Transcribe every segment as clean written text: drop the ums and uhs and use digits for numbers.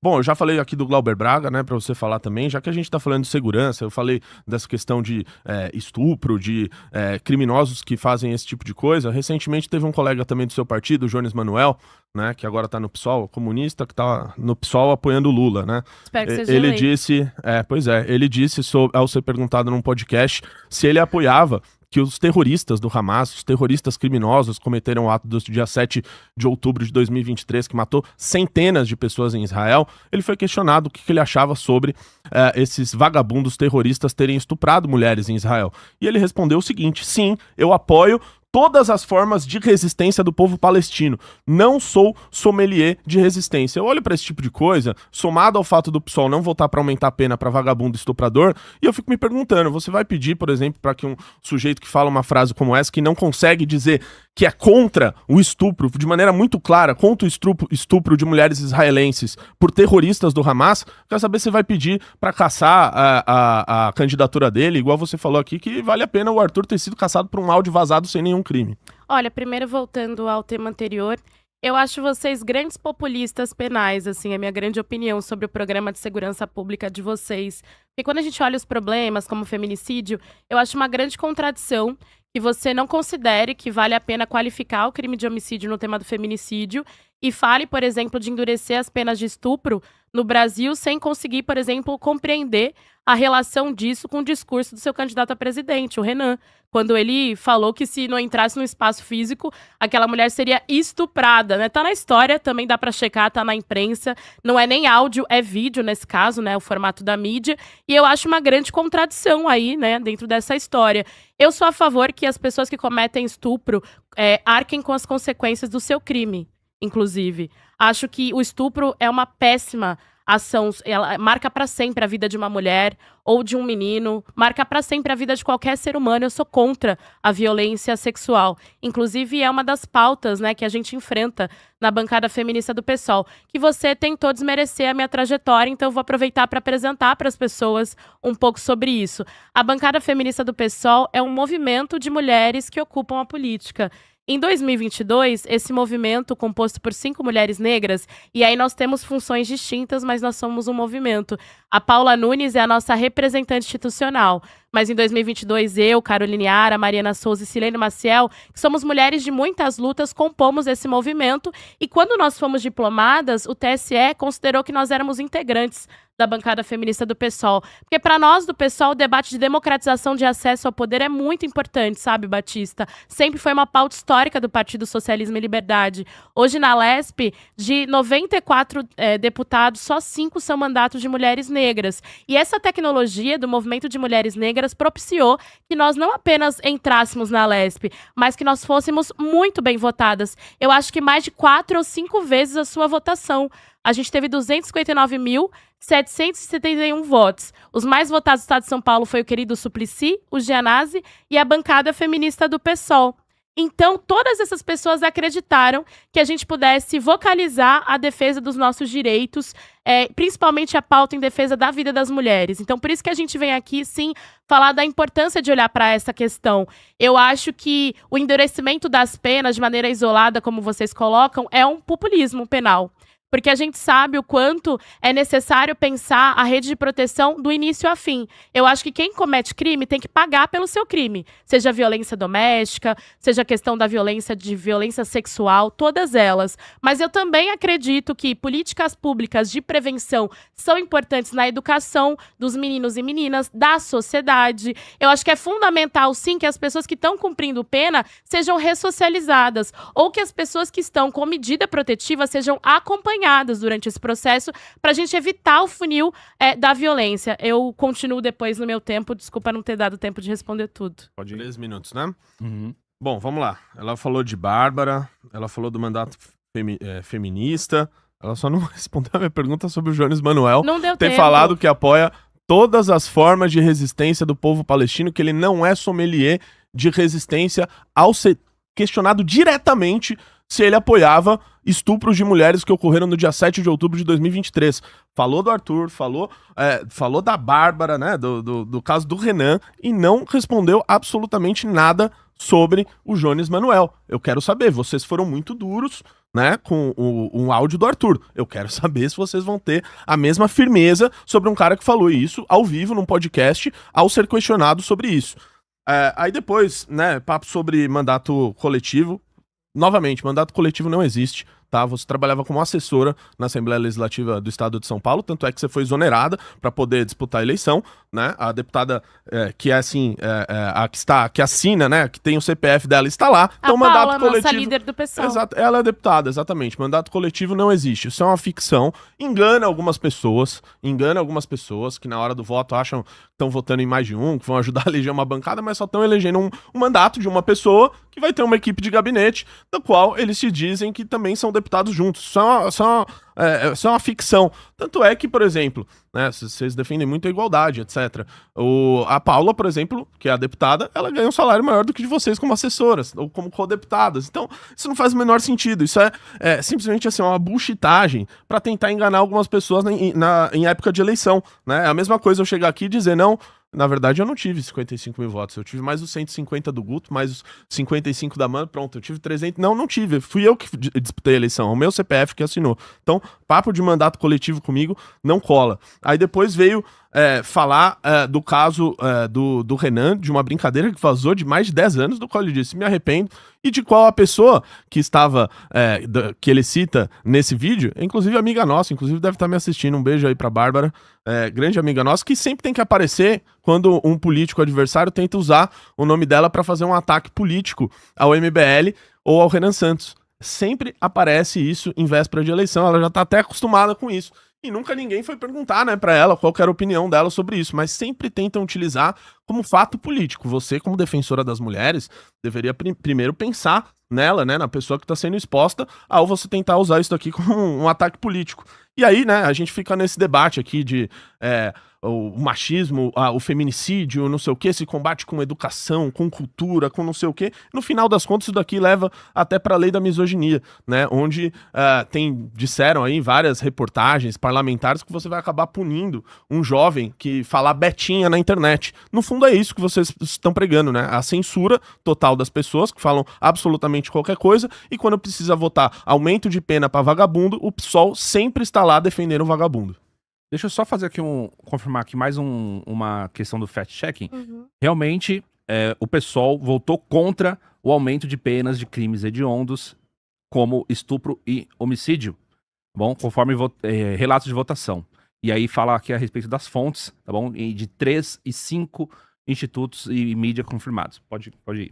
Bom, eu já falei aqui do Glauber Braga, né, pra você falar também, já que a gente tá falando de segurança, eu falei dessa questão de estupro, de criminosos que fazem esse tipo de coisa. Recentemente teve um colega também do seu partido, o Jones Manuel, né, que agora tá no PSOL, comunista, que tá no PSOL apoiando o Lula, né? Espero que seja Ele eleito. disse, ele disse ao ser perguntado num podcast se ele apoiava que os terroristas do Hamas, os terroristas criminosos, cometeram o ato do dia 7 de outubro de 2023, que matou centenas de pessoas em Israel. Ele foi questionado o que ele achava sobre esses vagabundos terroristas terem estuprado mulheres em Israel. E ele respondeu o seguinte: sim, eu apoio todas as formas de resistência do povo palestino. Não sou sommelier de resistência. Eu olho pra esse tipo de coisa, somado ao fato do PSOL não votar pra aumentar a pena pra vagabundo e estuprador, e eu fico me perguntando, você vai pedir, por exemplo, pra que um sujeito que fala uma frase como essa, que não consegue dizer que é contra o estupro, de maneira muito clara, contra o estupro de mulheres israelenses por terroristas do Hamas, quero saber se vai pedir pra caçar a candidatura dele, igual você falou aqui, que vale a pena o Arthur ter sido caçado por um áudio vazado sem nenhum crime. Olha, primeiro voltando ao tema anterior, eu acho vocês grandes populistas penais, assim, é a minha grande opinião sobre o programa de segurança pública de vocês. Porque quando a gente olha os problemas, como o feminicídio, eu acho uma grande contradição que você não considere que vale a pena qualificar o crime de homicídio no tema do feminicídio e fale, por exemplo, de endurecer as penas de estupro no Brasil sem conseguir, por exemplo, compreender a relação disso com o discurso do seu candidato a presidente, o Renan, quando ele falou que se não entrasse no espaço físico, aquela mulher seria estuprada, né? Tá na história, também dá pra checar, tá na imprensa, não é nem áudio, é vídeo nesse caso, né? O formato da mídia, e eu acho uma grande contradição aí, né, dentro dessa história. Eu sou a favor que as pessoas que cometem estupro arquem com as consequências do seu crime, inclusive. Acho que o estupro é uma péssima ação, ela marca pra sempre a vida de uma mulher ou de um menino, marca pra sempre a vida de qualquer ser humano. Eu sou contra a violência sexual. Inclusive, é uma das pautas, né, que a gente enfrenta na bancada feminista do PSOL, que você tentou desmerecer a minha trajetória, então eu vou aproveitar para apresentar para as pessoas um pouco sobre isso. A bancada feminista do PSOL é um movimento de mulheres que ocupam a política. Em 2022, esse movimento, composto por 5 mulheres negras, e aí nós temos funções distintas, mas nós somos um movimento. A Paula Nunes é a nossa representante institucional, mas em 2022 eu, Caroline Ara, Mariana Souza e Silene Maciel, que somos mulheres de muitas lutas, compomos esse movimento, e quando nós fomos diplomadas, o TSE considerou que nós éramos integrantes da bancada feminista do PSOL. Porque para nós do PSOL, o debate de democratização de acesso ao poder é muito importante, sabe, Batista? Sempre foi uma pauta histórica do Partido Socialismo e Liberdade. Hoje na LESP, de 94 deputados, só 5 são mandatos de mulheres negras. E essa tecnologia do movimento de mulheres negras propiciou que nós não apenas entrássemos na LESP, mas que nós fôssemos muito bem votadas. Eu acho que mais de 4 ou 5 vezes a sua votação. A gente teve 259.771 votos. Os mais votados do estado de São Paulo foi o querido Suplicy, o Gianazzi e a bancada feminista do PSOL. Então, todas essas pessoas acreditaram que a gente pudesse vocalizar a defesa dos nossos direitos, principalmente a pauta em defesa da vida das mulheres. Então, por isso que a gente vem aqui, sim, falar da importância de olhar para essa questão. Eu acho que o endurecimento das penas de maneira isolada, como vocês colocam, é um populismo penal. Porque a gente sabe o quanto é necessário pensar a rede de proteção do início ao fim. Eu acho que quem comete crime tem que pagar pelo seu crime. Seja violência doméstica, seja a questão da violência sexual, todas elas. Mas eu também acredito que políticas públicas de prevenção são importantes na educação dos meninos e meninas, da sociedade. Eu acho que é fundamental, sim, que as pessoas que estão cumprindo pena sejam ressocializadas. Ou que as pessoas que estão com medida protetiva sejam acompanhadas durante esse processo, para a gente evitar o funil da violência. Eu continuo depois no meu tempo, desculpa não ter dado tempo de responder tudo. Pode ir. 3 minutos, né? Uhum. Bom, vamos lá. Ela falou de Bárbara, ela falou do mandato feminista, ela só não respondeu a minha pergunta sobre o Jones Manuel Não deu ter tempo. falado que apoia todas as formas de resistência do povo palestino, que ele não é sommelier de resistência, ao ser questionado diretamente se ele apoiava estupros de mulheres que ocorreram no dia 7 de outubro de 2023. Falou do Arthur, falou da Bárbara, né, do caso do Renan, e não respondeu absolutamente nada sobre o Jones Manuel. Eu quero saber, vocês foram muito duros, né, com um áudio do Arthur. Eu quero saber se vocês vão ter a mesma firmeza sobre um cara que falou isso ao vivo num podcast ao ser questionado sobre isso. Aí depois, né, papo sobre mandato coletivo. Novamente, mandato coletivo não existe, tá? Você trabalhava como assessora na Assembleia Legislativa do Estado de São Paulo, tanto é que você foi exonerada para poder disputar a eleição, né? A deputada que é assim, que assina, né? Que tem o CPF dela está lá. Então, a mandato Paula, coletivo. nossa líder do PSOL. Exato, ela é deputada, exatamente. Mandato coletivo não existe. Isso é uma ficção. Engana algumas pessoas que na hora do voto acham que estão votando em mais de um, que vão ajudar a eleger uma bancada, mas só estão elegendo um mandato de uma pessoa que vai ter uma equipe de gabinete, da qual eles se dizem que também são deputados juntos. Isso é uma ficção. Tanto é que, por exemplo, né, vocês defendem muito a igualdade, etc. A Paula, por exemplo, que é a deputada, ela ganha um salário maior do que de vocês como assessoras, ou como co-deputadas. Então, isso não faz o menor sentido. Isso é simplesmente assim, uma bullshitagem para tentar enganar algumas pessoas em época de eleição. Né? É a mesma coisa eu chegar aqui e dizer, não, na verdade eu não tive 55 mil votos, eu tive mais os 150 do Guto, mais os 55 da Amanda, pronto, eu tive 300, não tive, fui eu que disputei a eleição, o meu CPF que assinou. Então, papo de mandato coletivo comigo não cola. Aí depois veio falar do caso do Renan, de uma brincadeira que vazou de mais de 10 anos, do qual ele disse, me arrependo, e de qual a pessoa que estava, que ele cita nesse vídeo, inclusive amiga nossa, inclusive deve estar me assistindo, um beijo aí pra Bárbara, grande amiga nossa, que sempre tem que aparecer quando um político adversário tenta usar o nome dela para fazer um ataque político ao MBL ou ao Renan Santos. Sempre aparece isso em véspera de eleição, ela já tá até acostumada com isso. E nunca ninguém foi perguntar, né, pra ela qual que era a opinião dela sobre isso, mas sempre tentam utilizar como fato político. Você, como defensora das mulheres, deveria primeiro pensar nela, né, na pessoa que tá sendo exposta, ao você tentar usar isso daqui como um ataque político. E aí, né, a gente fica nesse debate aqui de o machismo, o feminicídio, não sei o que, se combate com educação, com cultura, com não sei o que. No final das contas, isso daqui leva até para a lei da misoginia, né? Onde disseram aí várias reportagens parlamentares que você vai acabar punindo um jovem que falar betinha na internet. No fundo é isso que vocês estão pregando, né? A censura total das pessoas que falam absolutamente qualquer coisa, e quando precisa votar aumento de pena para vagabundo, o PSOL sempre está lá defendendo o vagabundo. Deixa eu só fazer aqui confirmar aqui mais uma questão do fact-checking. Uhum. Realmente, o PSOL votou contra o aumento de penas de crimes hediondos, como estupro e homicídio, tá bom? Conforme relatos de votação. E aí fala aqui a respeito das fontes, tá bom? E de 3 e 5 institutos e mídia confirmados. Pode ir.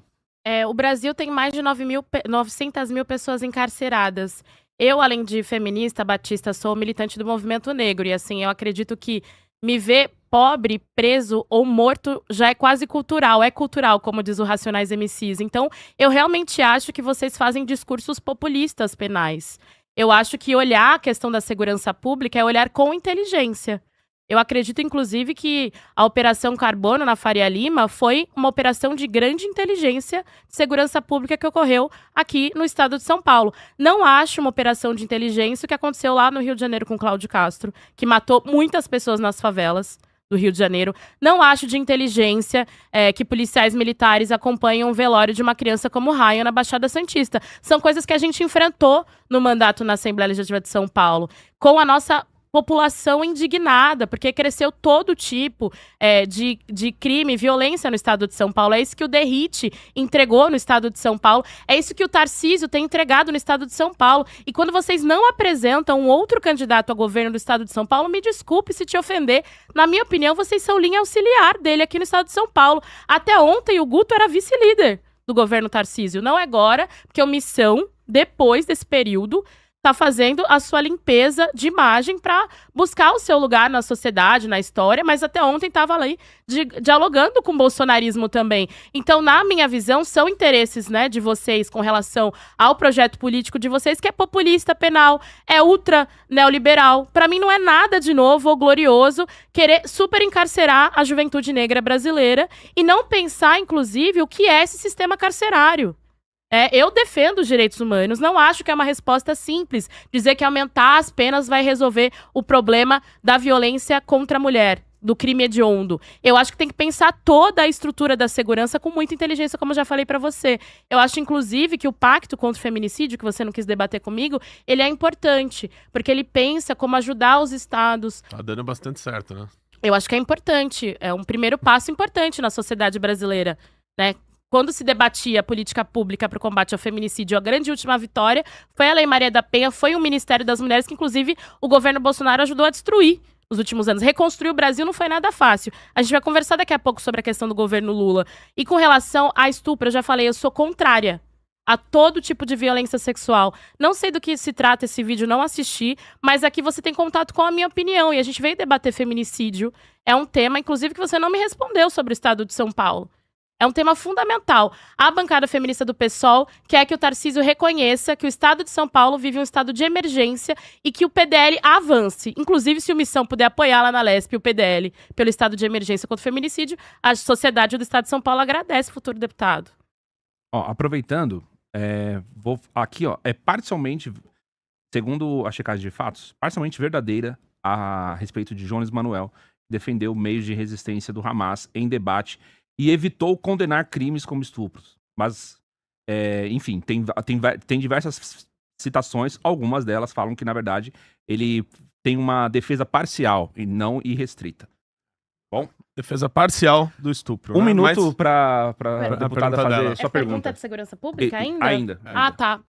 O Brasil tem mais de 900 mil pessoas encarceradas. Eu, além de feminista, batista, sou militante do movimento negro. E assim, eu acredito que me ver pobre, preso ou morto já é quase cultural. É cultural, como diz o Racionais MCs. Então, eu realmente acho que vocês fazem discursos populistas penais. Eu acho que olhar a questão da segurança pública é olhar com inteligência. Eu acredito, inclusive, que a Operação Carbono na Faria Lima foi uma operação de grande inteligência de segurança pública que ocorreu aqui no estado de São Paulo. Não acho uma operação de inteligência o que aconteceu lá no Rio de Janeiro com Cláudio Castro, que matou muitas pessoas nas favelas do Rio de Janeiro. Não acho de inteligência que policiais militares acompanham um velório de uma criança como Ryan na Baixada Santista. São coisas que a gente enfrentou no mandato na Assembleia Legislativa de São Paulo, com a nossa população indignada, porque cresceu todo tipo de crime e violência no estado de São Paulo. É isso que o Derrite entregou no estado de São Paulo. É isso que o Tarcísio tem entregado no estado de São Paulo. E quando vocês não apresentam um outro candidato a governo do estado de São Paulo, me desculpe se te ofender. Na minha opinião, vocês são linha auxiliar dele aqui no estado de São Paulo. Até ontem, o Guto era vice-líder do governo Tarcísio. Não agora, porque a omissão, depois desse período, está fazendo a sua limpeza de imagem para buscar o seu lugar na sociedade, na história, mas até ontem estava ali dialogando com o bolsonarismo também. Então, na minha visão, são interesses, né, de vocês com relação ao projeto político de vocês, que é populista penal, é ultra neoliberal. Para mim, não é nada de novo ou glorioso querer super encarcerar a juventude negra brasileira e não pensar, inclusive, o que é esse sistema carcerário. Eu defendo os direitos humanos, não acho que é uma resposta simples dizer que aumentar as penas vai resolver o problema da violência contra a mulher, do crime hediondo. Eu acho que tem que pensar toda a estrutura da segurança com muita inteligência, como eu já falei pra você. Eu acho, inclusive, que o pacto contra o feminicídio, que você não quis debater comigo, ele é importante, porque ele pensa como ajudar os estados. Tá dando bastante certo, né? Eu acho que é importante, é um primeiro passo importante na sociedade brasileira, né? Quando se debatia a política pública para o combate ao feminicídio, a grande última vitória foi a Lei Maria da Penha, foi o Ministério das Mulheres, que inclusive o governo Bolsonaro ajudou a destruir nos últimos anos. Reconstruir o Brasil não foi nada fácil. A gente vai conversar daqui a pouco sobre a questão do governo Lula. E com relação a estupro, eu já falei, eu sou contrária a todo tipo de violência sexual. Não sei do que se trata esse vídeo, não assisti, mas aqui você tem contato com a minha opinião. E a gente veio debater feminicídio. É um tema, inclusive, que você não me respondeu sobre o estado de São Paulo. É um tema fundamental. A bancada feminista do PSOL quer que o Tarcísio reconheça que o estado de São Paulo vive um estado de emergência e que o PDL avance. Inclusive, se o Missão puder apoiar lá na LESP o PDL pelo estado de emergência contra o feminicídio, a sociedade do estado de São Paulo agradece, futuro deputado. Ó, aproveitando, aqui, ó, é parcialmente, segundo a checagem de fatos, parcialmente verdadeira a respeito de Jones Manuel, que defendeu meios de resistência do Hamas em debate e evitou condenar crimes como estupros. Mas, enfim, tem diversas citações, algumas delas falam que, na verdade, ele tem uma defesa parcial e não irrestrita. Bom, Defesa parcial do estupro. um né? minuto Mas- pra a deputada pergunta fazer dela. sua pergunta pergunta. de segurança pública ainda? Ainda. Ah, tá.